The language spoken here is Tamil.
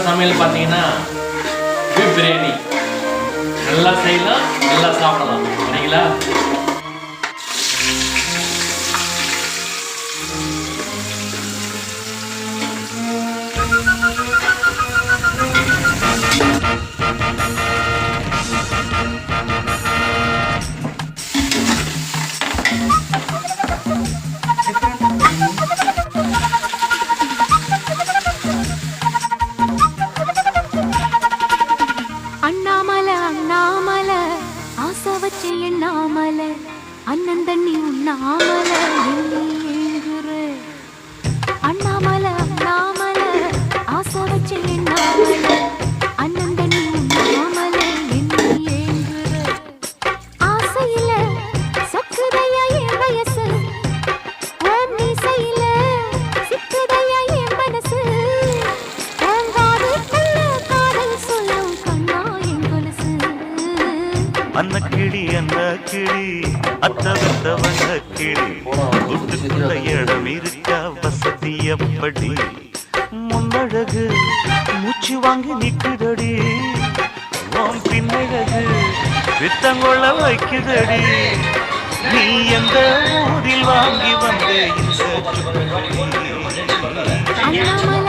சமையல் பார்த்தீங்கன்னா பீஃப் பிரியாணி நல்லா செய்யலாம், நல்லா சாப்பிடலாம். சரிங்களா? அண்ணன் தண்ணி உண்ணாமல அண்ணாமல அண்ணாமல ஆசை வச்சு எண்ணாமல அண்ணன் தண்ணி உண்ணாமல ஆசையில சக்குதையா என் வயசு மீசையில சிக்குதையா என் மனசு காதல் சொல்லும் கண்ணா என் கொலுசு அன்ன கிளி அத்தவந்த வந்த கிளி வீட்டுக்குள்ள இடம் இருக்கா வசதி எப்படி முன்னழகு மூச்சு வாங்கி நிக்குதடி உன் பின்னழகு வித்தங்கொள்ள வைக்குதடி நீ எந்த ஊரில் வாங்கி வந்த இந்த